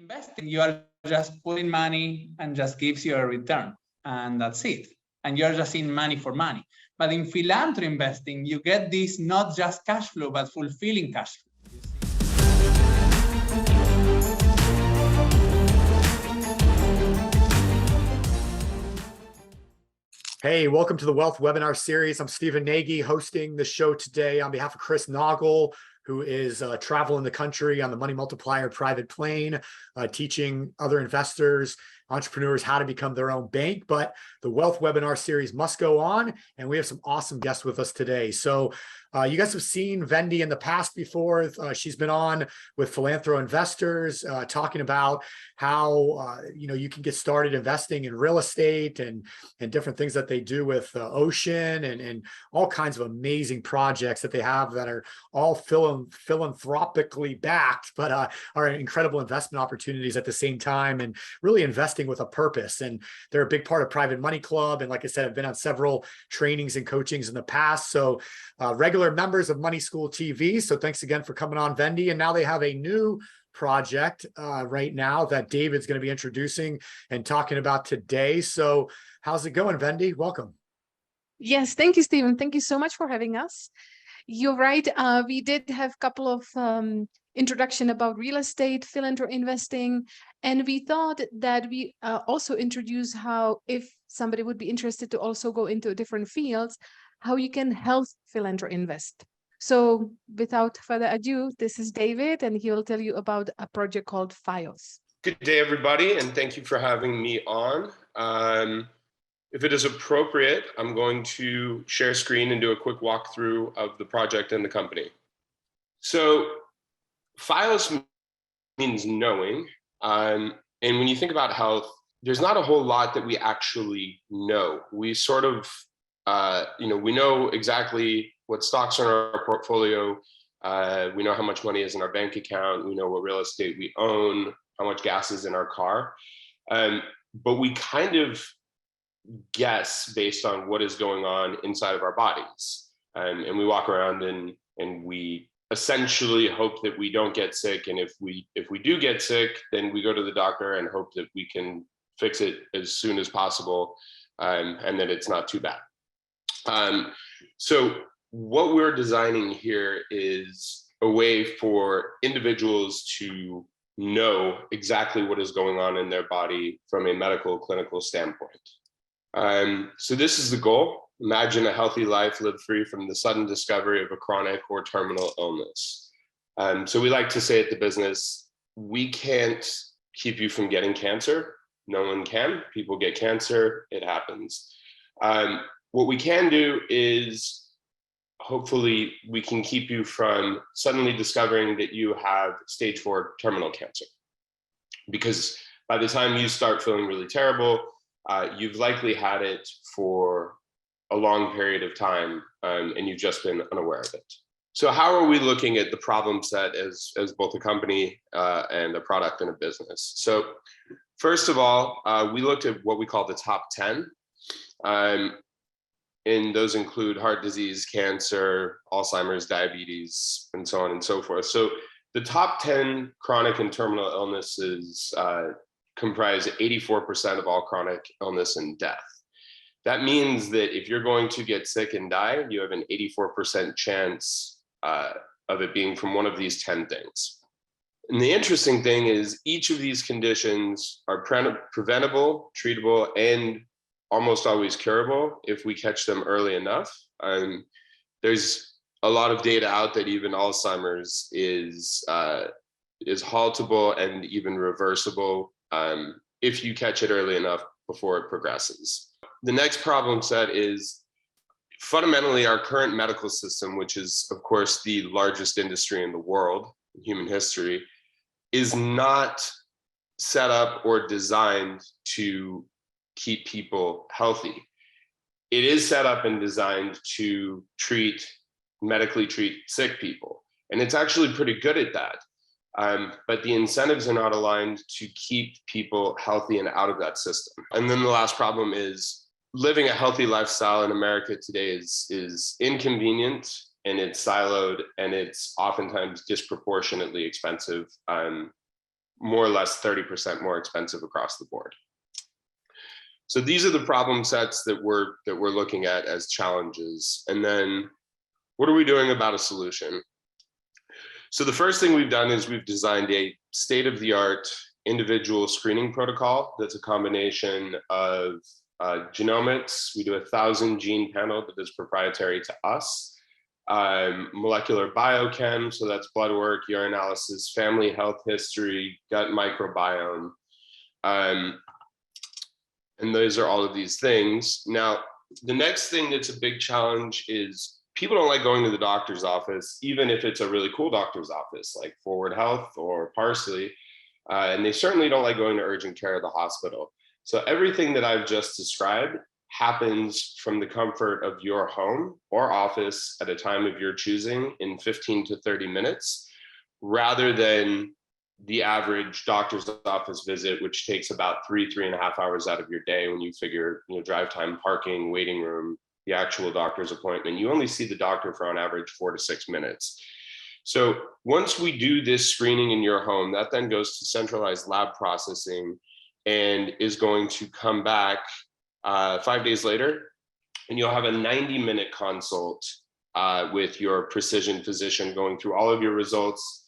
Investing, you are just putting money and just gives you a return, and that's it. And you're just in money for money. But in philanthropy investing, you get this not just cash flow, but fulfilling cash flow. Hey, welcome to the Wealth Webinar Series. I'm Stephen Nagy, hosting the show today on behalf of Chris Naugle, who is traveling the country on the Money Multiplier private plane, teaching other investors, entrepreneurs how to become their own bank. But the Wealth Webinar Series must go on, and we have some awesome guests with us today. So you guys have seen Vendy in the past before. She's been on with Philanthro Investors, talking about how you can get started investing in real estate and different things that they do with Ocean and all kinds of amazing projects that they have that are all philanthropically backed, but are incredible investment opportunities at the same time, and really investing with a purpose. And they're a big part of Private Money Club. And like I said, I've been on several trainings and coachings in the past. So regular members of Money School TV. So thanks again for coming on, Vendy. And now they have a new project right now that David's going to be introducing and talking about today. So how's it going, Vendy? Welcome. Yes, thank you, Stephen. Thank you so much for having us. You're right. We did have a couple of introduction about real estate, philanthropy investing, and we thought that we also introduce how, if somebody would be interested to also go into different fields, how you can help philanthropy invest. So without further ado, this is David, and he will tell you about a project called FIOS. Good day, everybody, and thank you for having me on. If it is appropriate, I'm going to share screen and do a quick walkthrough of the project and the company. So FIOS means knowing. And when you think about health, there's not a whole lot that we actually know. We sort of, we know exactly what stocks are in our portfolio. We know how much money is in our bank account. We know what real estate we own, how much gas is in our car. But we kind of guess based on what is going on inside of our bodies. And we walk around and we essentially hope that we don't get sick. And if we do get sick, then we go to the doctor and hope that we can fix it as soon as possible, and that it's not too bad. So what we're designing here is a way for individuals to know exactly what is going on in their body from a medical clinical standpoint. So this is the goal. Imagine a healthy life lived free from the sudden discovery of a chronic or terminal illness. So we like to say at the business, we can't keep you from getting cancer. No one can. People get cancer. It happens. What we can do is hopefully we can keep you from suddenly discovering that you have stage 4 terminal cancer. Because by the time you start feeling really terrible, you've likely had it for a long period of time, and you've just been unaware of it. So how are we looking at the problem set as both a company and a product and a business? So first of all, we looked at what we call the top 10. And those include heart disease, cancer, Alzheimer's, diabetes, and so on and so forth. So the top 10 chronic and terminal illnesses comprise 84% of all chronic illness and death. That means that if you're going to get sick and die, you have an 84% chance of it being from one of these 10 things. And the interesting thing is each of these conditions are preventable, treatable, and almost always curable if we catch them early enough. There's a lot of data out that even Alzheimer's is haltable and even reversible if you catch it early enough before it progresses. The next problem set is fundamentally our current medical system, which is of course the largest industry in the world, in human history, is not set up or designed to keep people healthy. It is set up and designed to medically treat sick people. And it's actually pretty good at that. But the incentives are not aligned to keep people healthy and out of that system. And then the last problem is living a healthy lifestyle in America today is inconvenient, and it's siloed, and it's oftentimes disproportionately expensive more or less 30% more expensive across the board. So these are the problem sets that we're looking at as challenges. And then what are we doing about a solution? So the first thing we've done is we've designed a state-of-the-art individual screening protocol that's a combination of genomics. We do 1,000 gene panel that is proprietary to us. Molecular biochem, so that's blood work, urinalysis, family health history, gut microbiome. And those are all of these things. Now, the next thing that's a big challenge is people don't like going to the doctor's office, even if it's a really cool doctor's office like Forward Health or Parsley. And they certainly don't like going to urgent care of the hospital. So everything that I've just described happens from the comfort of your home or office at a time of your choosing in 15 to 30 minutes, rather than the average doctor's office visit, which takes about 3.5 hours out of your day when you figure, drive time, parking, waiting room, the actual doctor's appointment. You only see the doctor for on average 4 to 6 minutes. So once we do this screening in your home, that then goes to centralized lab processing and is going to come back 5 days later, and you'll have a 90-minute consult with your precision physician, going through all of your results,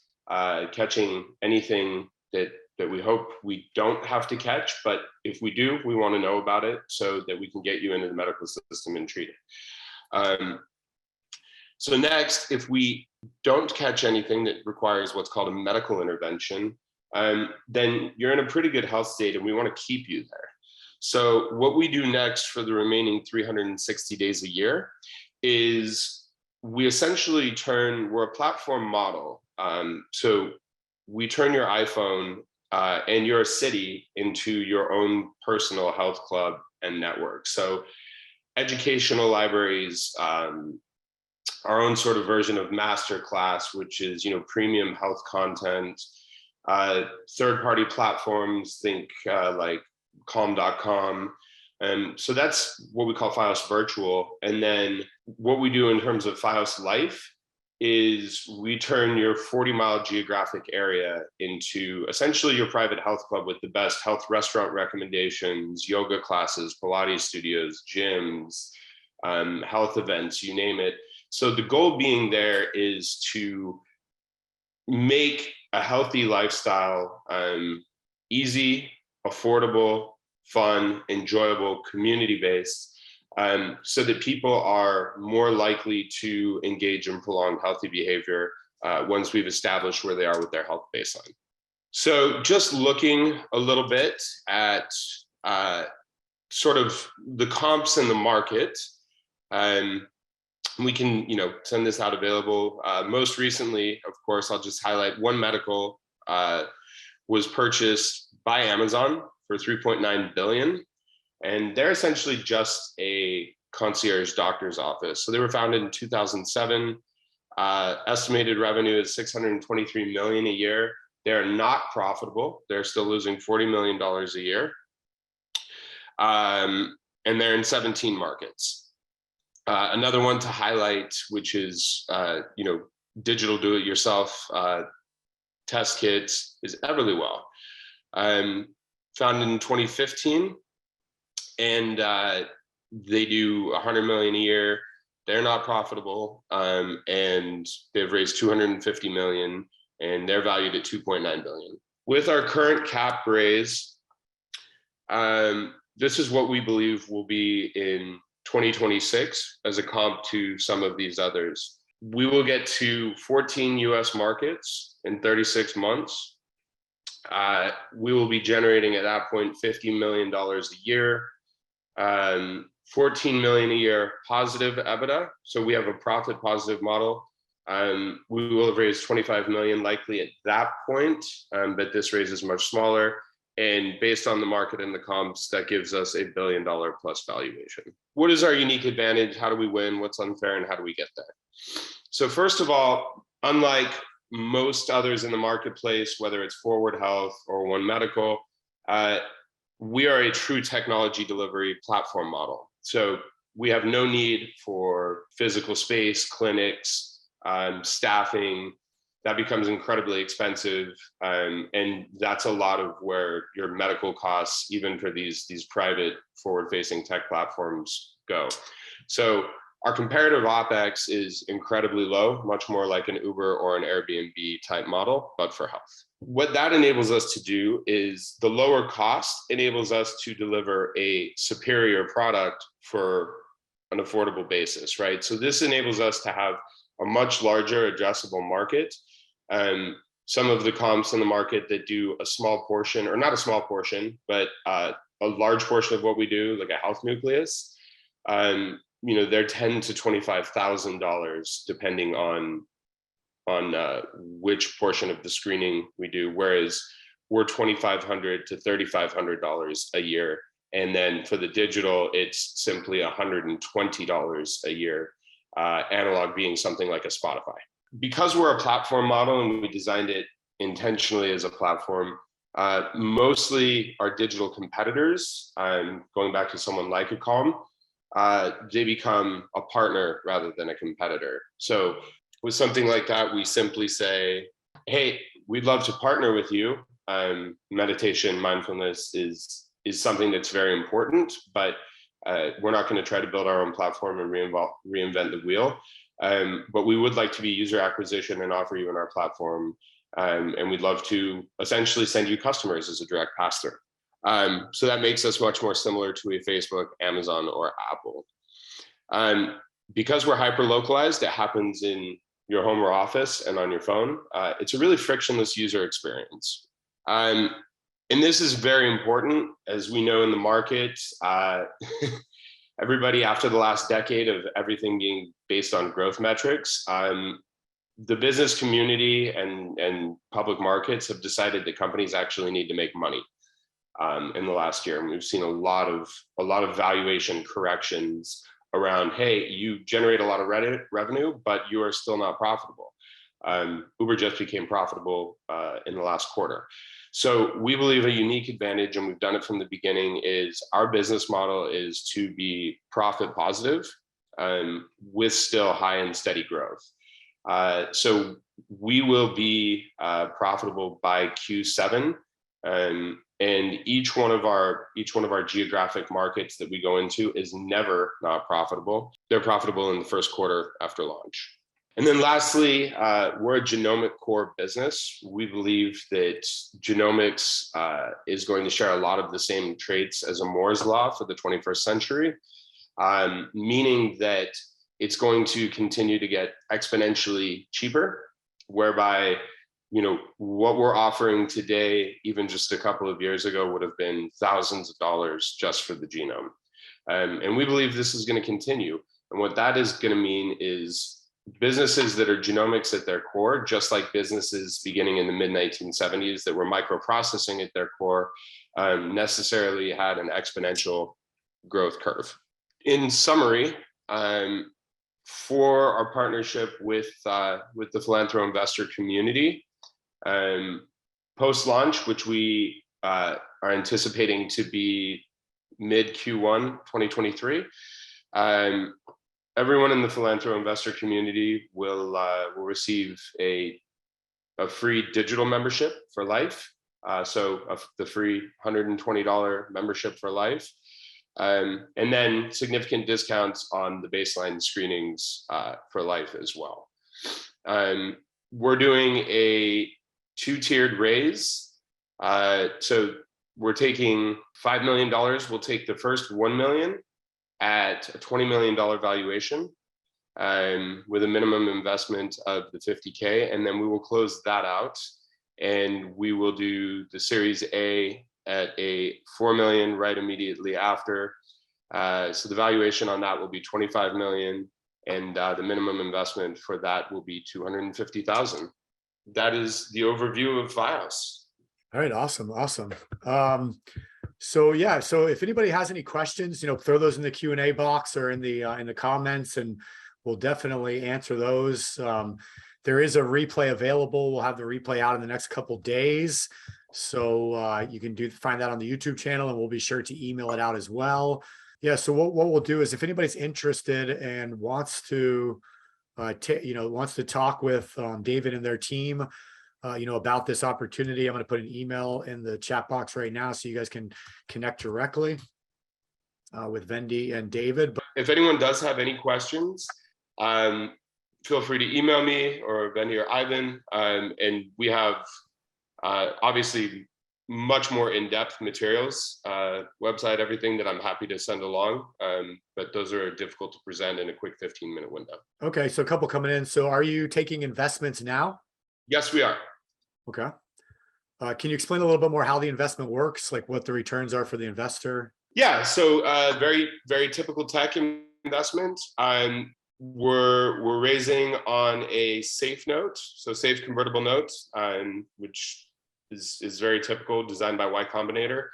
catching anything that we hope we don't have to catch, but if we do, we want to know about it so that we can get you into the medical system and treat it. So next, if we don't catch anything that requires what's called a medical intervention, then you're in a pretty good health state and we want to keep you there. So what we do next for the remaining 360 days a year is we essentially we're a platform model. So we turn your iPhone and your city into your own personal health club and network. So educational libraries, our own sort of version of masterclass, which is, premium health content, third-party platforms, think like calm.com. And so that's what we call FiOS Virtual. And then what we do in terms of FiOS Life is we turn your 40-mile geographic area into essentially your private health club with the best health restaurant recommendations, yoga classes, Pilates studios, gyms, health events, you name it. So the goal being there is to make a healthy lifestyle easy, affordable, fun, enjoyable, community-based, so that people are more likely to engage in prolonged healthy behavior once we've established where they are with their health baseline. So just looking a little bit at sort of the comps in the market, we can, send this out available. Most recently, of course, I'll just highlight One Medical was purchased by Amazon for $3.9 billion. And they're essentially just a concierge doctor's office. So they were founded in 2007. Estimated revenue is $623 million a year. They're not profitable. They're still losing $40 million a year. And they're in 17 markets. Another one to highlight, which is, digital do-it-yourself test kits, is Everlywell. Founded in 2015. And they do 100 million a year. They're not profitable, and they've raised 250 million, and they're valued at 2.9 billion. With our current cap raise, this is what we believe will be in 2026 as a comp to some of these others. We will get to 14 US markets in 36 months. We will be generating at that point $50 million a year. 14 million a year positive EBITDA. So we have a profit positive model. We will have raised 25 million likely at that point, but this raise is much smaller. And based on the market and the comps, that gives us $1 billion plus valuation. What is our unique advantage? How do we win? What's unfair? And how do we get there? So first of all, unlike most others in the marketplace, whether it's Forward Health or One Medical, we are a true technology delivery platform model. So we have no need for physical space, clinics, staffing, that becomes incredibly expensive. And that's a lot of where your medical costs, even for these private forward-facing tech platforms, go. So our comparative OpEx is incredibly low, much more like an Uber or an Airbnb type model, but for health. What that enables us to do is the lower cost enables us to deliver a superior product for an affordable basis, right? So this enables us to have a much larger addressable market. Some of the comps in the market that do a small portion, or not a small portion, but a large portion of what we do, like a health nucleus, they're $10,000 to $25,000 depending on which portion of the screening we do, whereas we're $2,500 to $3,500 a year. And then for the digital, it's simply $120 a year, analog being something like a Spotify. Because we're a platform model and we designed it intentionally as a platform, mostly our digital competitors, going back to someone like a Calm, they become a partner rather than a competitor. So with something like that, we simply say, hey, we'd love to partner with you. Meditation, mindfulness is something that's very important, but we're not going to try to build our own platform and reinvent the wheel. But we would like to be user acquisition and offer you in our platform. And we'd love to essentially send you customers as a direct pass-through. So that makes us much more similar to a Facebook, Amazon, or Apple. Because we're hyper-localized, it happens in your home or office and on your phone. It's a really frictionless user experience. And this is very important, as we know in the market. Everybody, after the last decade of everything being based on growth metrics, the business community and public markets have decided that companies actually need to make money in the last year. And we've seen a lot of valuation corrections around, hey, you generate a lot of revenue, but you are still not profitable. Uber just became profitable in the last quarter. So we believe a unique advantage, and we've done it from the beginning, is our business model is to be profit positive with still high and steady growth. So we will be profitable by Q7, and each one of our geographic markets that we go into is never not profitable. They're profitable in the first quarter after launch. And then lastly, we're a genomic core business. We believe that genomics is going to share a lot of the same traits as a Moore's law for the 21st century, meaning that it's going to continue to get exponentially cheaper, whereby what we're offering today, even just a couple of years ago, would have been thousands of dollars just for the genome. And we believe this is going to continue. And what that is going to mean is businesses that are genomics at their core, just like businesses beginning in the mid-1970s that were microprocessing at their core, necessarily had an exponential growth curve. In summary, for our partnership with the philanthro investor community, post-launch, which we are anticipating to be mid Q1 2023, everyone in the philanthro investor community will receive a free digital membership for life. So the free $120 membership for life. And then significant discounts on the baseline screenings for life as well. We're doing a 2-tiered raise. So we're taking $5 million. We'll take the first $1 million at a $20 million valuation, with a minimum investment of the $50K, and then we will close that out, and we will do the Series A at a $4 million right immediately after. So the valuation on that will be $25 million, and the minimum investment for that will be $250,000. That is the overview of VIOS. All right, awesome. So yeah, so if anybody has any questions, throw those in the Q&A box or in the comments, and we'll definitely answer those. There is a replay available. We'll have the replay out in the next couple days. So you can find that on the YouTube channel, and we'll be sure to email it out as well. Yeah, so what we'll do is, if anybody's interested and wants to wants to talk with David and their team, about this opportunity, I'm going to put an email in the chat box right now so you guys can connect directly with Vendy and David. If anyone does have any questions, feel free to email me or Vendy or Ivan. And we have obviously much more in-depth materials, website, everything that I'm happy to send along. But those are difficult to present in a quick 15-minute window. Okay, so a couple coming in. So are you taking investments now? Yes, we are. Okay. Can you explain a little bit more how the investment works, like what the returns are for the investor? Yeah, so very, very typical tech investment. We're raising on a safe note, so safe convertible note, which is very typical, designed by Y Combinator.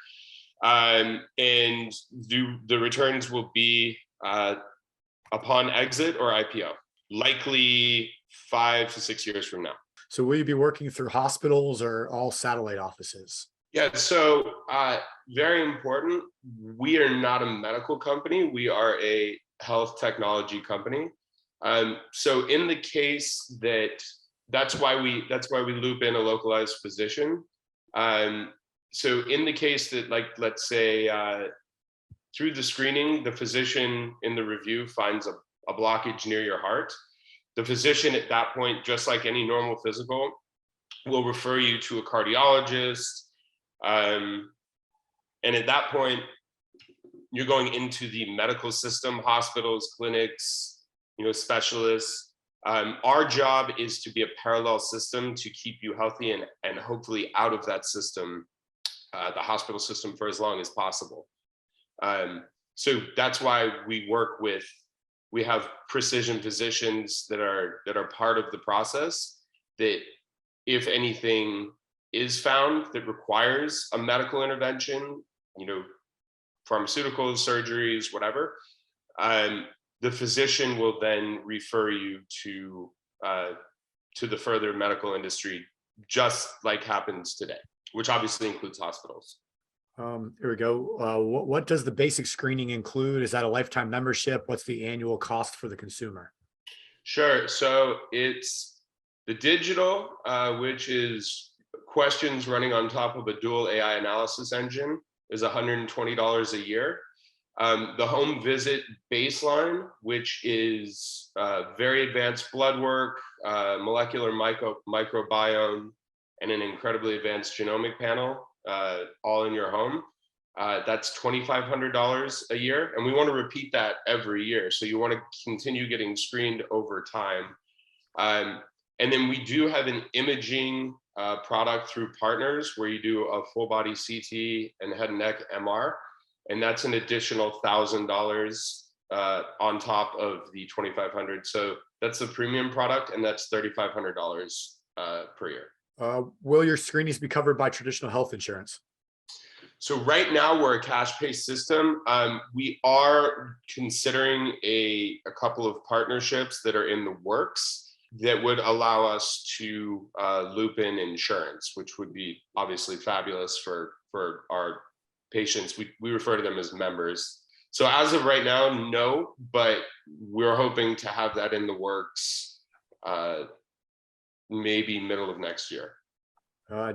And the returns will be upon exit or IPO, likely 5 to 6 years from now. So will you be working through hospitals or all satellite offices? Yeah, so very important. We are not a medical company. We are a health technology company. So in the case that's why we loop in a localized physician. So in the case that, like, let's say through the screening, the physician in the review finds a blockage near your heart, the physician at that point, just like any normal physical, will refer you to a cardiologist. And at that point, you're going into the medical system, hospitals, clinics, specialists. Our job is to be a parallel system to keep you healthy and hopefully out of that system, the hospital system, for as long as possible. So that's why we have precision physicians that are part of the process, that if anything is found that requires a medical intervention, pharmaceuticals, surgeries, whatever, the physician will then refer you to the further medical industry, just like happens today, which obviously includes hospitals. Here we go. What does the basic screening include? Is that a lifetime membership? What's the annual cost for the consumer? Sure. So it's the digital, which is questions running on top of a dual AI analysis engine, is $120 a year. The home visit baseline, which is very advanced blood work, molecular microbiome, and an incredibly advanced genomic panel, all in your home. That's $2,500 a year. And we want to repeat that every year. So you want to continue getting screened over time. And then we do have an imaging product through partners where you do a full body CT and head and neck MR. And that's an additional $1,000 on top of the $2,500. So that's the premium product, and that's $3,500 per year. Will your screenings be covered by traditional health insurance? So right now we're a cash pay system. We are considering a couple of partnerships that are in the works that would allow us to loop in insurance, which would be obviously fabulous for our patients. We refer to them as members. So as of right now, no, but we're hoping to have that in the works maybe middle of next year.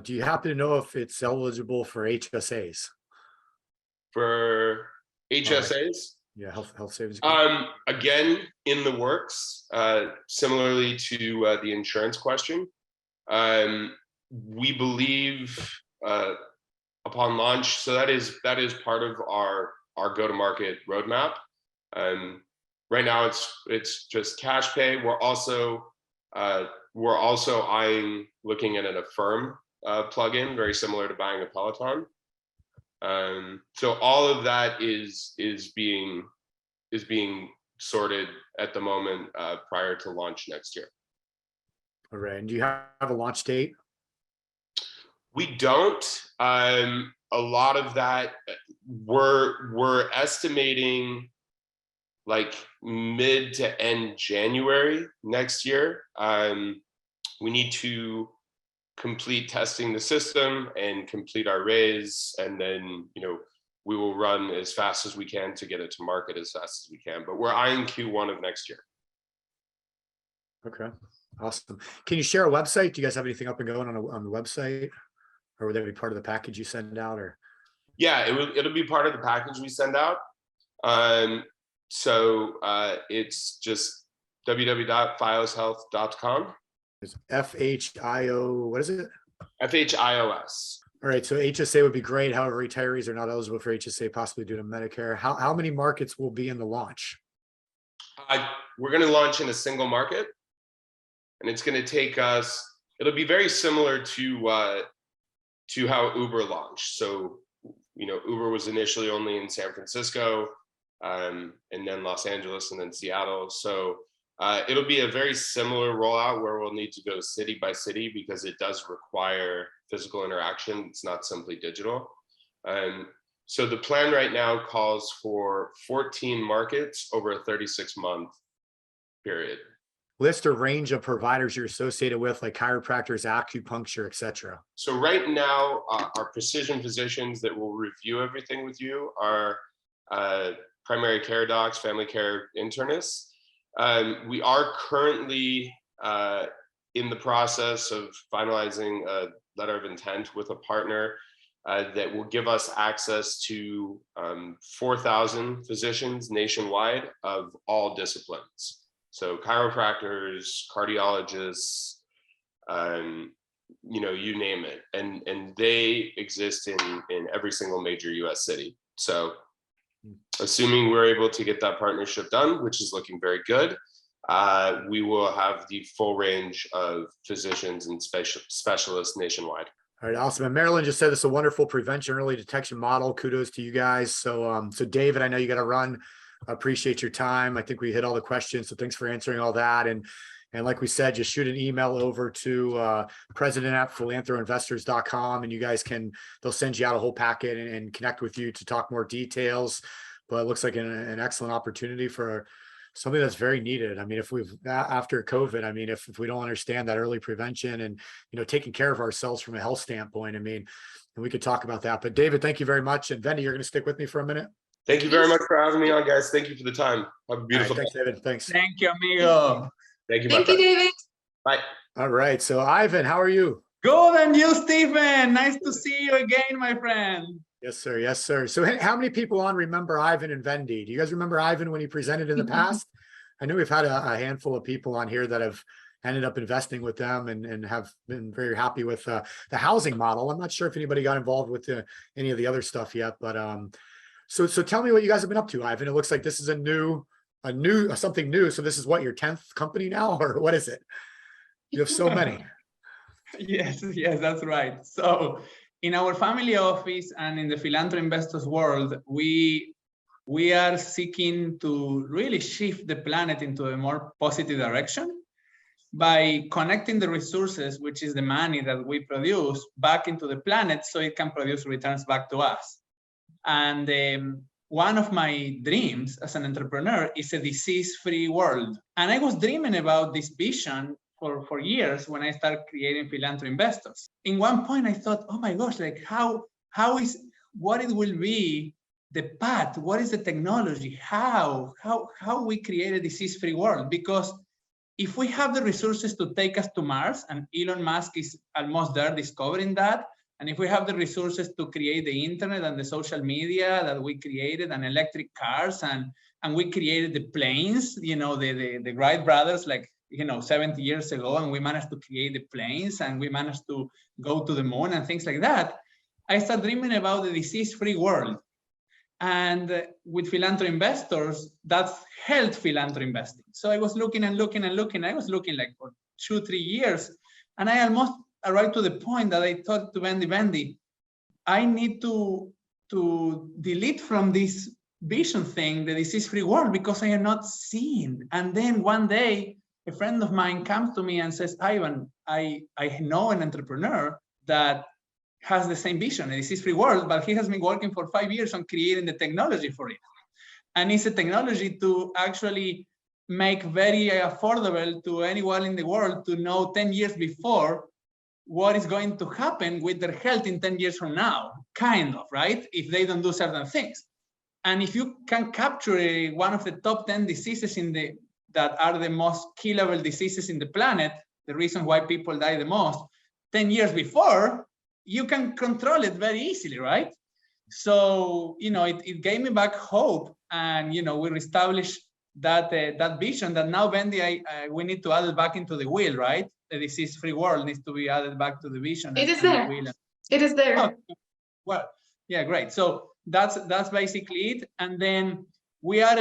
Do you happen to know if it's eligible for HSAs? For HSAs? Yeah, health savings. Again, in the works, similarly to the insurance question. We believe upon launch, so that is part of our go-to-market roadmap. Right now, it's just cash pay. We're also looking at an Affirm plugin, very similar to buying a Peloton. So all of that is being sorted at the moment prior to launch next year. All right. And do you have a launch date? We don't. A lot of that we're estimating like mid to end January next year. We need to complete testing the system and complete our raise, and then we will run as fast as we can to get it to market as fast as we can. But we're eyeing Q1 of next year. Okay, awesome. Can you share a website? Do you guys have anything up and going on the website, or would that be part of the package you send out? Or Yeah, it'll be part of the package we send out. It's just www.fioshealth.com. it's FHIO, what is it? FHIOS. All right, so HSA would be great. However, retirees are not eligible for HSA, possibly due to Medicare. How many markets will be in the launch? We're going to launch in a single market, and it's going to take us. It'll be very similar to how Uber launched. So, Uber was initially only in San Francisco, and then Los Angeles, and then Seattle. So it'll be a very similar rollout where we'll need to go city by city because it does require physical interaction. It's not simply digital. So the plan right now calls for 14 markets over a 36-month period. List a range of providers you're associated with, like chiropractors, acupuncture, etc. So right now, our precision physicians that will review everything with you are primary care docs, family care internists. We are currently in the process of finalizing a letter of intent with a partner that will give us access to 4,000 physicians nationwide of all disciplines. So chiropractors, cardiologists, you name it. And they exist in every single major US city. So assuming we're able to get that partnership done, which is looking very good, we will have the full range of physicians and specialists nationwide. All right, awesome. And Marilyn just said this is a wonderful prevention early detection model. Kudos to you guys. So David, I know you got to run. I appreciate your time. I think we hit all the questions. So thanks for answering all that. And like we said, just shoot an email over to president@philanthroinvestors.com, and you guys they'll send you out a whole packet and connect with you to talk more details. But it looks like an excellent opportunity for something that's very needed. I mean, after COVID, I mean, if we don't understand that early prevention and, taking care of ourselves from a health standpoint, I mean, and we could talk about that. But David, thank you very much. And Vendy, you're going to stick with me for a minute. Thank you very much for having me on, guys. Thank you for the time. Have a beautiful day. Thanks, David. Thanks. Thank you, amigo. Thank you, Thank you, David. Bye. All right. So Ivan, how are you? Good, and you, Stephen? Nice to see you again, my friend. Yes, sir. Yes, sir. So how many people on remember Ivan and Vendy? Do you guys remember Ivan when he presented in the past? I know we've had a handful of people on here that have ended up investing with them and have been very happy with the housing model. I'm not sure if anybody got involved with any of the other stuff yet, but so tell me what you guys have been up to, Ivan. It looks like this is something new. So this is what, your 10th company now, or what is it? You have so many. Yes, that's right. So in our family office and in the philanthropy investors world, we are seeking to really shift the planet into a more positive direction by connecting the resources, which is the money that we produce, back into the planet so it can produce returns back to us. And one of my dreams as an entrepreneur is a disease-free world. And I was dreaming about this vision for years when I started creating philanthropy investors. In one point, I thought, oh my gosh, like what it will be the path, what is the technology, how we create a disease-free world? Because if we have the resources to take us to Mars, and Elon Musk is almost there discovering that, and if we have the resources to create the internet and the social media that we created, and electric cars, and we created the planes, the Wright brothers, 70 years ago, and we managed to create the planes, and we managed to go to the moon and things like that, I started dreaming about the disease-free world. And with philanthropy investors, that's health philanthropy investing. So I was looking and looking and looking. I was looking for 2-3 years, and I almost arrived to the point that I thought to Vendy, I need to delete from this vision thing the disease-free world, because I am not seeing. And then one day, a friend of mine comes to me and says, Ivan, I know an entrepreneur that has the same vision, a disease-free world, but he has been working for 5 years on creating the technology for it. And it's a technology to actually make very affordable to anyone in the world to know 10 years before what is going to happen with their health in 10 years from now, kind of, right? If they don't do certain things. And if you can capture one of the top 10 diseases in the that are the most killable diseases in the planet, the reason why people die the most, 10 years before, you can control it very easily, right? So, it gave me back hope, and, we reestablished that that vision that now, Bendy, we need to add it back into the wheel, right? The disease-free world needs to be added back to the vision. It is there. It is there. Oh, well, yeah, great. So that's basically it. And then we are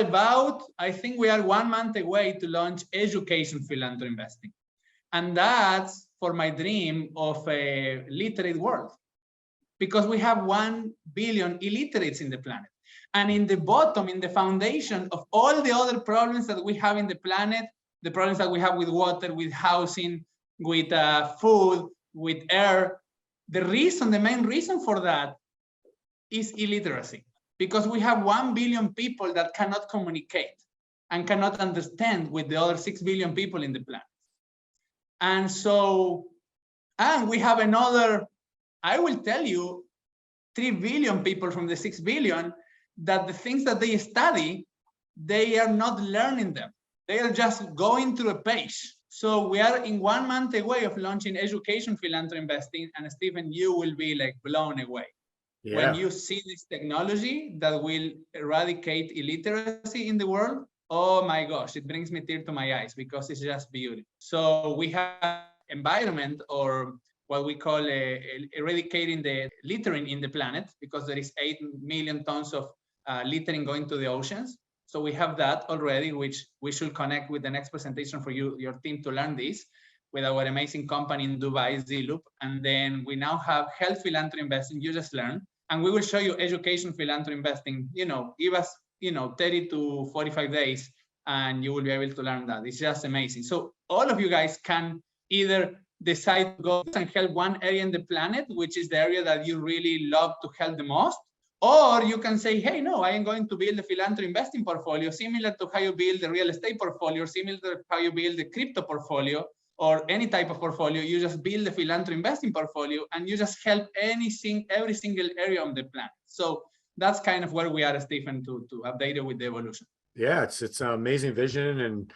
I think we are 1 month away to launch education philanthropy investing. And that's for my dream of a literate world, because we have 1 billion illiterates in the planet. And in the bottom, in the foundation of all the other problems that we have in the planet, the problems that we have with water, with housing, with food, with air, the main reason for that is illiteracy, because we have 1 billion people that cannot communicate and cannot understand with the other 6 billion people in the planet. And so, and we have another, I will tell you, 3 billion people from the 6 billion that the things that they study, they are not learning them. They are just going through a page. So we are in 1 month away of launching education philanthropy investing, and Stephen, you will be like blown away. Yeah. When you see this technology that will eradicate illiteracy in the world, oh my gosh, it brings me tears to my eyes, because it's just beautiful. So we have environment, or what we call eradicating the littering in the planet, because there is 8 million tons of littering going to the oceans. So we have that already, which we should connect with the next presentation for your team to learn this with our amazing company in Dubai, Z-Loop. And then we now have health philanthropy investing, you just learned. And we will show you education philanthropy investing, give us, 30 to 45 days, and you will be able to learn that. It's just amazing. So all of you guys can either decide to go and help one area in the planet, which is the area that you really love to help the most, or you can say, hey, no, I am going to build a philanthropy investing portfolio similar to how you build the real estate portfolio, similar to how you build the crypto portfolio, or any type of portfolio. You just build a philanthropy investing portfolio, and you just help every single area on the planet. So that's kind of where we are, Stephen, to update it with the evolution. Yeah, it's an amazing vision. And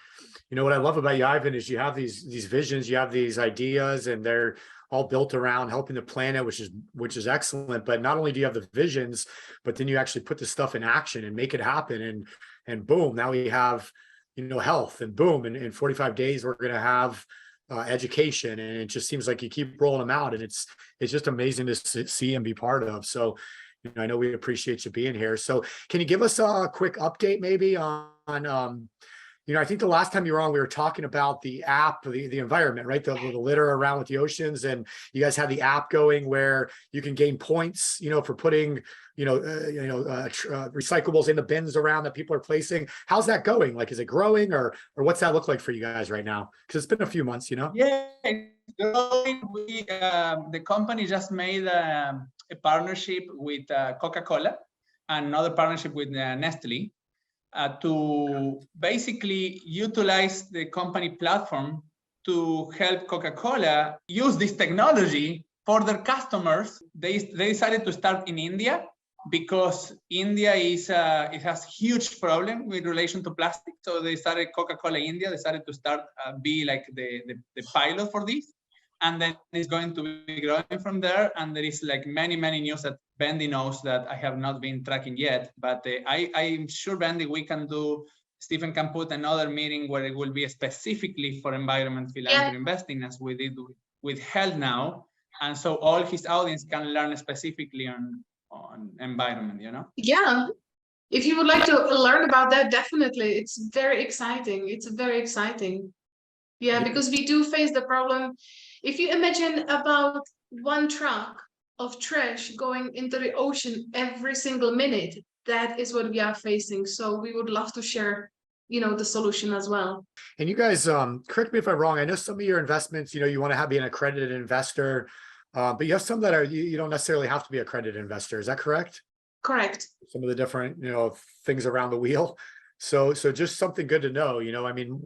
what I love about you, Ivan, is you have these visions, you have these ideas, and they're all built around helping the planet, which is excellent. But not only do you have the visions, but then you actually put the stuff in action and make it happen. And boom, now we have health, and boom, in 45 days we're going to have education, and it just seems like you keep rolling them out, and it's just amazing to see and be part of. So I know we appreciate you being here. So can you give us a quick update maybe on I think the last time you were on, we were talking about the app, the environment, right? The litter around with the oceans, and you guys had the app going where you can gain points, for putting, recyclables in the bins around that people are placing. How's that going? Like, is it growing, or what's that look like for you guys right now? Because it's been a few months, Yeah, it's growing. The company just made a partnership with Coca-Cola, and another partnership with Nestle. To basically utilize the company platform to help Coca-Cola use this technology for their customers. They decided to start in India, because India it has huge problem with relation to plastic. So they started Coca-Cola India. They decided to start be like the pilot for this, and then it's going to be growing from there. And there is like many news that Bendy knows that I have not been tracking yet, but I'm sure, Bendy, Stephen can put another meeting where it will be specifically for environment philanthropy investing, as we did with health now. And so all his audience can learn specifically on environment, Yeah. If you would like to learn about that, definitely. It's very exciting. It's very exciting. Yeah, because we do face the problem. If you imagine about 1 truck of trash going into the ocean every single minute, that is what we are facing. So we would love to share, the solution as well. And you guys, correct me if I'm wrong, I know some of your investments, you want to be an accredited investor, but you have some that are, you don't necessarily have to be an accredited investor. Is that correct? Correct. Some of the different, things around the wheel. So just something good to know, I mean,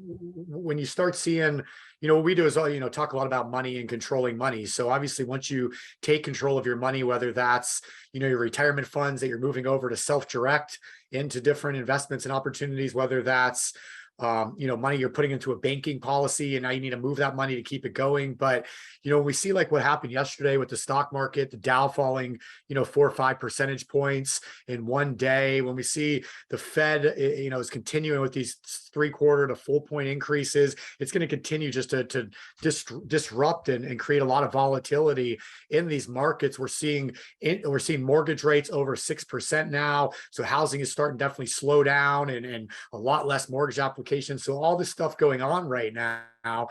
when you start seeing, what we do is, talk a lot about money and controlling money. So obviously once you take control of your money, whether that's, your retirement funds that you're moving over to self-direct into different investments and opportunities, whether that's money you're putting into a banking policy, and now you need to move that money to keep it going. But, when we see like what happened yesterday with the stock market, the Dow falling, 4 or 5 percentage points in one day, when we see the Fed, is continuing with these 3/4 to full point increases, it's going to continue just to disrupt and create a lot of volatility in these markets. We're seeing mortgage rates over 6% now. So housing is starting to definitely slow down, and a lot less mortgage applications. So all this stuff going on right now,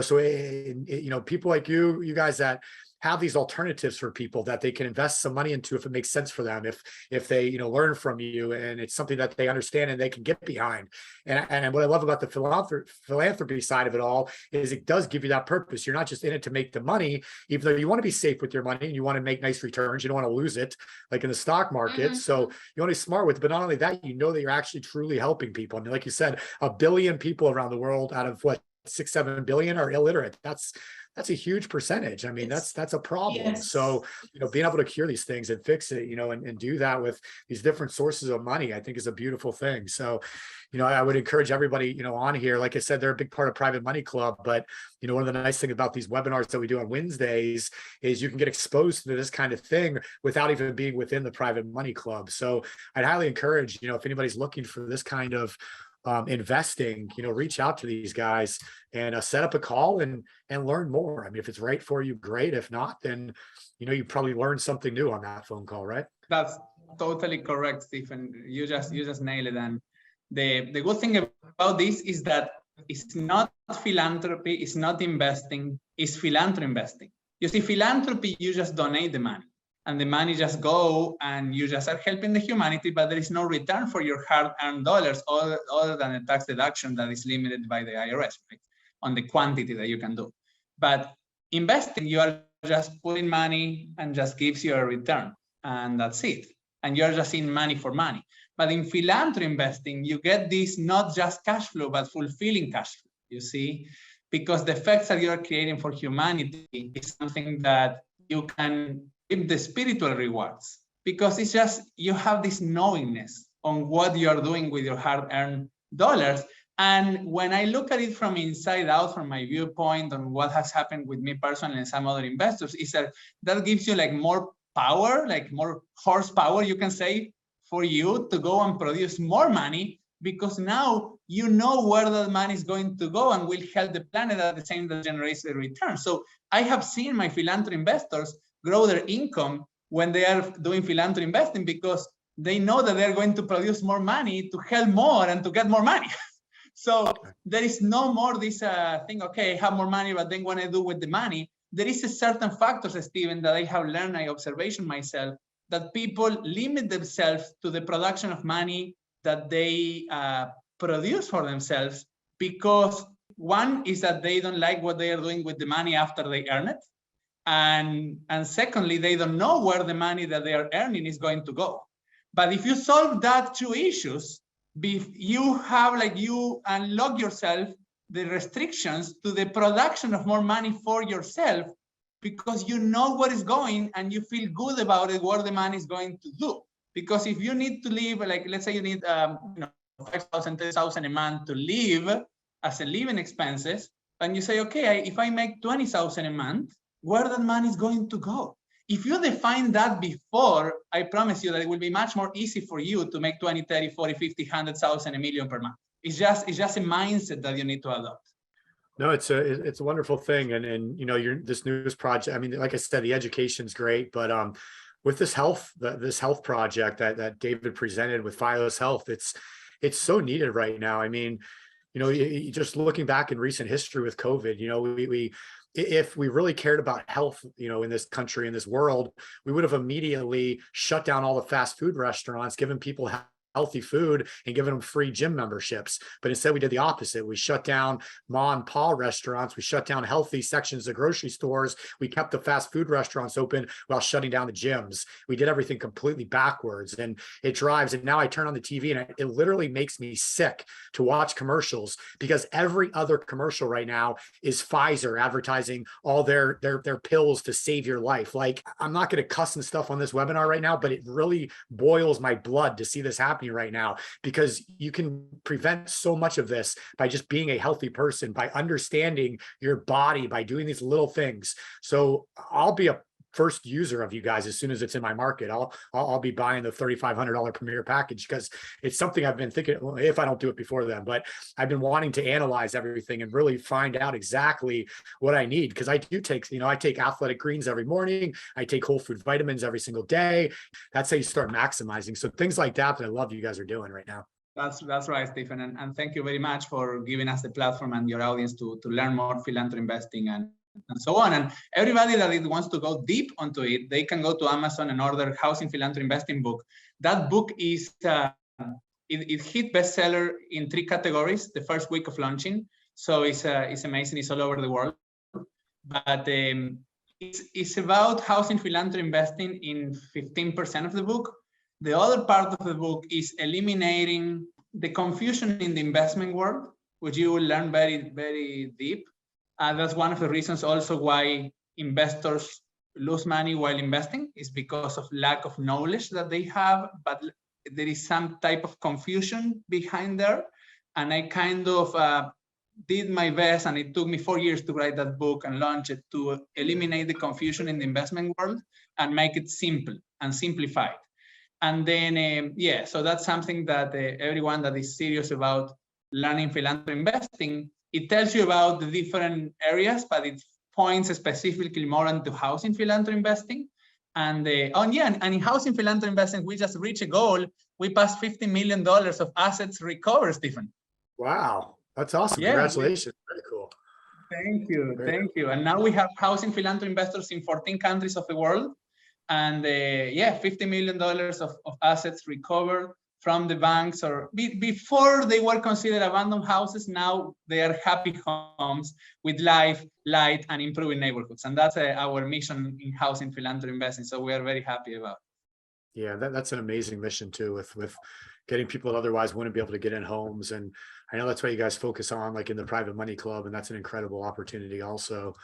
so people like you guys that have these alternatives for people that they can invest some money into if it makes sense for them, if they learn from you and it's something that they understand and they can get behind. And what I love about the philanthropy side of it all is it does give you that purpose. You're not just in it to make the money, even though you want to be safe with your money and you want to make nice returns. You don't want to lose it like in the stock market. So you want to be smart with it. But not only that, that you're actually truly helping people. I mean, like you said, 1 billion people around the world out of 6-7 billion are illiterate. That's a huge percentage. I mean, that's a problem. Yes. So, being able to cure these things and fix it, and do that with these different sources of money, I think is a beautiful thing. So, I would encourage everybody, on here, like I said, they're a big part of Private Money Club, but, one of the nice things about these webinars that we do on Wednesdays is you can get exposed to this kind of thing without even being within the Private Money Club. So I'd highly encourage, if anybody's looking for this kind of investing, reach out to these guys and set up a call and learn more. I mean, if it's right for you, great. If not, then you probably learned something new on that phone call, right? That's totally correct, Stephen. You just nailed it. And the good thing about this is that it's not philanthropy, it's not investing, it's philanthropy investing. You see, philanthropy, you just donate the money. And the money just go and you just are helping the humanity, but there is no return for your hard-earned dollars other than a tax deduction that is limited by the IRS, right, on the quantity that you can do. But investing, you are just putting money and just gives you a return, and that's it. And you're just in money for money. But in philanthropy investing, you get this not just cash flow, but fulfilling cash flow, you see, because the effects that you're creating for humanity is something that you can the spiritual rewards, because it's just you have this knowingness on what you're doing with your hard-earned dollars. And when I look at it from inside out, from my viewpoint on what has happened with me personally and some other investors, is that gives you like more power, like more horsepower, you can say, for you to go and produce more money, because now you know where that money is going to go and will help the planet at the same time generates a return. So I have seen my philanthropy investors grow their income when they are doing philanthropy investing, because they know that they're going to produce more money to help more and to get more money. So there is no more this thing, okay, I have more money, but then what I do with the money, there is a certain factors, Stephen, that I have learned, my observation myself, that people limit themselves to the production of money that they produce for themselves, because one is that they don't like what they are doing with the money after they earn it. And secondly, they don't know where the money that they are earning is going to go. But if you solve that two issues, you unlock yourself the restrictions to the production of more money for yourself, because you know where it's going and you feel good about it, what the money is going to do. Because if you need to live, like let's say you need 5,000, 10,000 a month to live as a living expenses, and you say, okay, if I make 20,000 a month, where that money is going to go? If you define that before, I promise you that it will be much more easy for you to make 20, 30, 40, 50, 100,000, a million per month. It's just a mindset that you need to adopt. No, it's a wonderful thing. And this news project, I mean, like I said, the education's great, but with this health project that David presented with Fios Health, it's so needed right now. I mean, just looking back in recent history with COVID, if we really cared about health, in this country, in this world, we would have immediately shut down all the fast food restaurants, given people healthy food and giving them free gym memberships. But instead we did the opposite. We shut down ma and pa restaurants. We shut down healthy sections of grocery stores. We kept the fast food restaurants open while shutting down the gyms. We did everything completely backwards, and it drives. And now I turn on the TV and it literally makes me sick to watch commercials, because every other commercial right now is Pfizer advertising all their pills to save your life. Like, I'm not going to cuss and stuff on this webinar right now, but it really boils my blood to see this happen, happening right now, because you can prevent so much of this by just being a healthy person, by understanding your body, by doing these little things. So I'll be a first user of you guys as soon as it's in my market. I'll be buying the $3,500 Premier package, because it's something I've been thinking, well, if I don't do it before then, but I've been wanting to analyze everything and really find out exactly what I need. Because I do take, I take athletic greens every morning. I take whole food vitamins every single day. That's how you start maximizing. So things like that I love you guys are doing right now. That's right, Stephen. And thank you very much for giving us the platform and your audience to learn more philanthropy investing and so on. And everybody that wants to go deep onto it, they can go to Amazon and order Housing Philanthropy Investing book. That book is it hit bestseller in 3 categories the first week of launching. So it's amazing. It's all over the world. But it's about housing philanthropy investing in 15% of the book. The other part of the book is eliminating the confusion in the investment world, which you will learn very, very deep. That's one of the reasons also why investors lose money while investing, is because of lack of knowledge that they have, but there is some type of confusion behind there. And I kind of did my best, and it took me 4 years to write that book and launch it, to eliminate the confusion in the investment world and make it simple and simplified. And then, so that's something that everyone that is serious about learning philanthropy investing, it tells you about the different areas, but it points specifically more into housing philanthropy investing. And and in housing philanthropy investing, we just reached a goal. We passed $50 million of assets recovered, Stephen. Wow, that's awesome. Yeah. Congratulations. Very cool. Thank you. And now we have housing philanthropy investors in 14 countries of the world. And $50 million of assets recovered from the banks, or before they were considered abandoned houses. Now they are happy homes with life, light, and improving neighborhoods. And that's our mission in housing philanthropy investing. So we are very happy about it. Yeah, that's an amazing mission too, with getting people that otherwise wouldn't be able to get in homes. And I know that's why you guys focus on, like, in the Private Money Club, and that's an incredible opportunity also,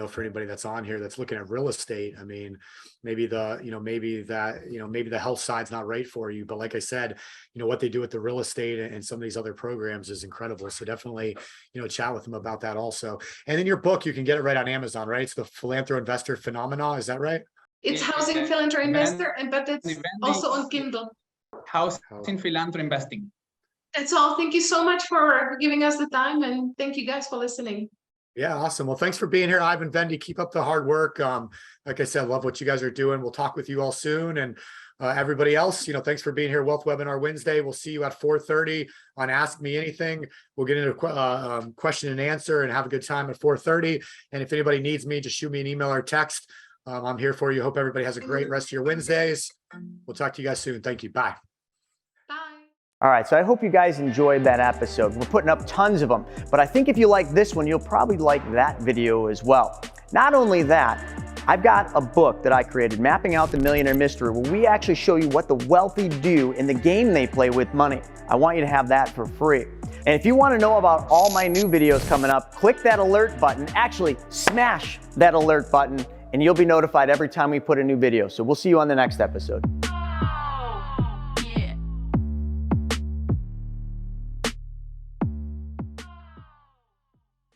for anybody that's on here that's looking at real estate. I mean, maybe the health side's not right for you, but like I said, what they do with the real estate and some of these other programs is incredible. So definitely, chat with them about that also. And in your book, you can get it right on Amazon, right? It's the Philanthro Investor Phenomena. Is that right? It's Housing Philanthropy Investor, but it's also on Kindle. Housing Philanthropy Investing. That's all. Thank you so much for giving us the time, and thank you guys for listening. Yeah, awesome. Well, thanks for being here, Ivan, Vendy. Keep up the hard work. Like I said, love what you guys are doing. We'll talk with you all soon. And everybody else, thanks for being here. Wealth Webinar Wednesday. We'll see you at 4:30 on Ask Me Anything. We'll get into question and answer and have a good time at 4:30. And if anybody needs me, just shoot me an email or text. I'm here for you. Hope everybody has a great rest of your Wednesdays. We'll talk to you guys soon. Thank you. Bye. All right, so I hope you guys enjoyed that episode. We're putting up tons of them, but I think if you like this one, you'll probably like that video as well. Not only that, I've got a book that I created, Mapping Out the Millionaire Mystery, where we actually show you what the wealthy do in the game they play with money. I want you to have that for free. And if you want to know about all my new videos coming up, click that alert button, actually smash that alert button, and you'll be notified every time we put a new video. So we'll see you on the next episode.